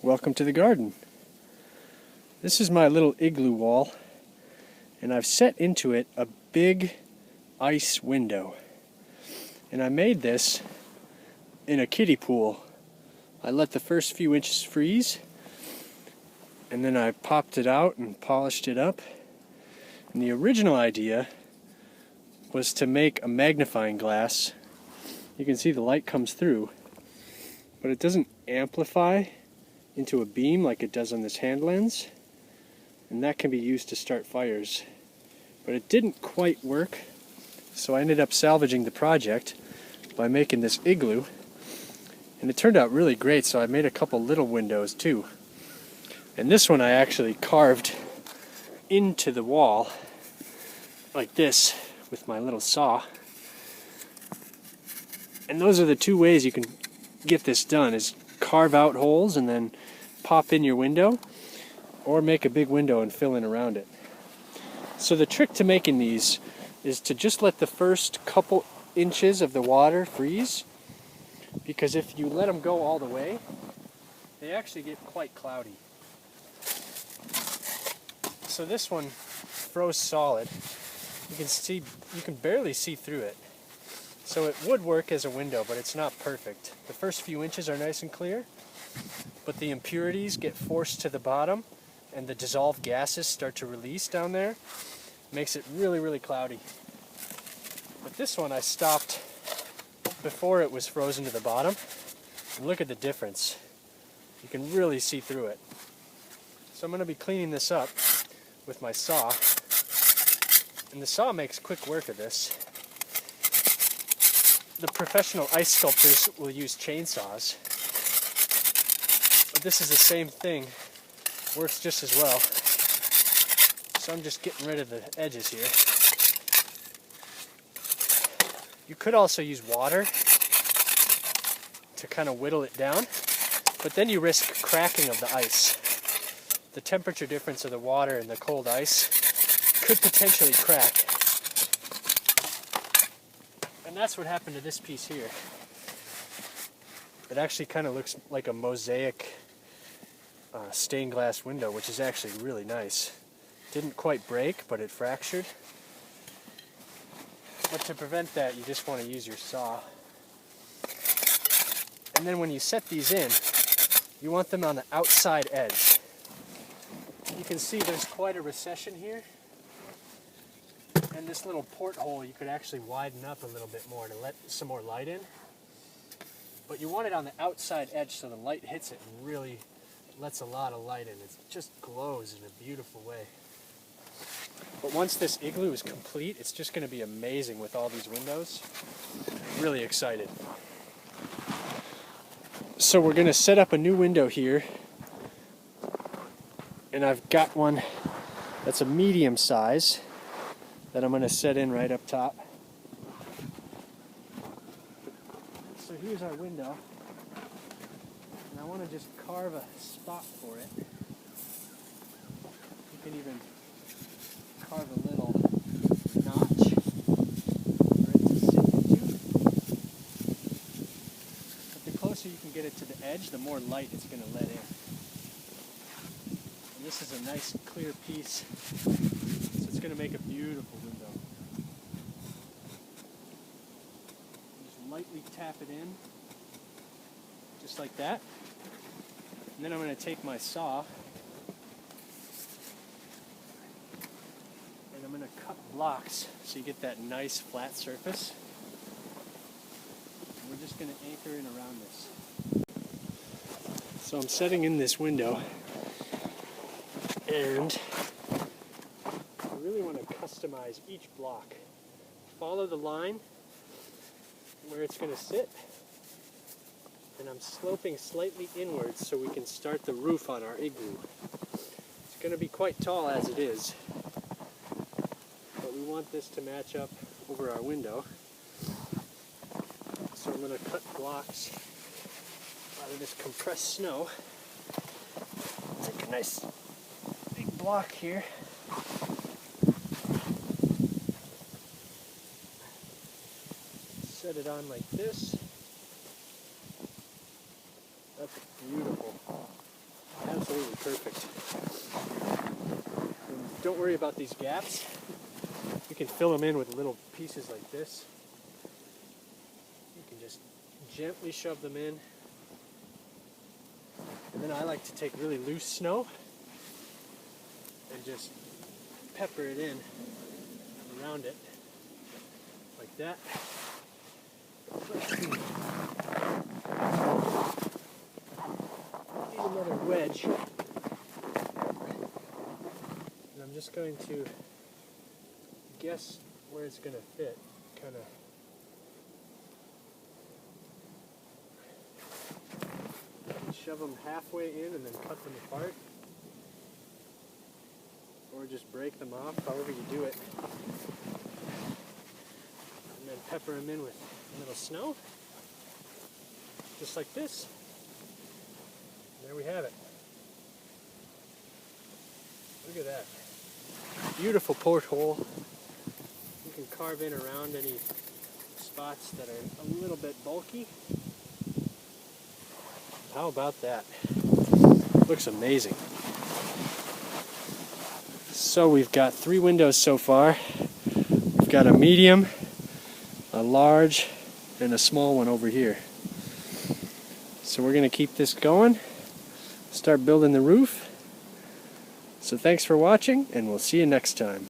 welcome to the garden. This is my little igloo wall, and I've set into it a big ice window. And I made this in a kiddie pool. I let the first few inches freeze, and then I popped it out and polished it up. And the original idea was to make a magnifying glass. You can see the light comes through, but it doesn't amplify into a beam like it does on this hand lens, and that can be used to start fires. But it didn't quite work, so I ended up salvaging the project by making this igloo, and it turned out really great. So I made a couple little windows too, and this one I actually carved into the wall like this with my little saw. And those are the two ways you can get this done, is carve out holes and then pop in your window, or make a big window and fill in around it. So the trick to making these is to just let the first couple inches of the water freeze, because if you let them go all the way, they actually get quite cloudy. So this one froze solid. You can barely see through it. So it would work as a window, but it's not perfect. The first few inches are nice and clear, but the impurities get forced to the bottom and the dissolved gases start to release down there. Makes it really, really cloudy. But this one I stopped before it was frozen to the bottom. And look at the difference. You can really see through it. So I'm going to be cleaning this up with my saw. And the saw makes quick work of this. The professional ice sculptors will use chainsaws, but this is the same thing, works just as well. So I'm just getting rid of the edges here. You could also use water to kind of whittle it down, but then you risk cracking of the ice. The temperature difference of the water and the cold ice could potentially crack. And that's what happened to this piece here. It actually kind of looks like a mosaic stained glass window, which is actually really nice. Didn't quite break, but it fractured. But to prevent that, you just want to use your saw. And then when you set these in, you want them on the outside edge. You can see there's quite a recession here. And this little porthole you could actually widen up a little bit more to let some more light in. But you want it on the outside edge so the light hits it and really lets a lot of light in. It just glows in a beautiful way. But once this igloo is complete, it's just going to be amazing with all these windows. I'm really excited. So we're going to set up a new window here. And I've got one that's a medium size that I'm going to set in right up top. So here's our window, and I want to just carve a spot for it. You can even carve a little notch for it to sit into. But the closer you can get it to the edge, the more light it's going to let in. And this is a nice clear piece. It's going to make a beautiful window. Just lightly tap it in, just like that. And then I'm going to take my saw and I'm going to cut blocks so you get that nice flat surface. And we're just going to anchor in around this. So I'm setting in this window, and really want to customize each block. Follow the line where it's going to sit, and I'm sloping slightly inwards so we can start the roof on our igloo. It's going to be quite tall as it is, but we want this to match up over our window. So I'm going to cut blocks out of this compressed snow. Take a nice big block here. Set it on like this. That's beautiful. Absolutely perfect. And don't worry about these gaps. You can fill them in with little pieces like this. You can just gently shove them in. And then I like to take really loose snow and just pepper it in around it like that. Need another wedge. And I'm just going to guess where it's going to fit. Kind of shove them halfway in and then cut them apart. Or just break them off, however you do it. And then pepper them in with a little snow. Just like this. And there we have it. Look at that. Beautiful porthole. You can carve in around any spots that are a little bit bulky. How about that? Looks amazing. So we've got 3 windows so far. We've got a medium, a large, and a small one over here. So we're going to keep this going, start building the roof. So thanks for watching, and we'll see you next time.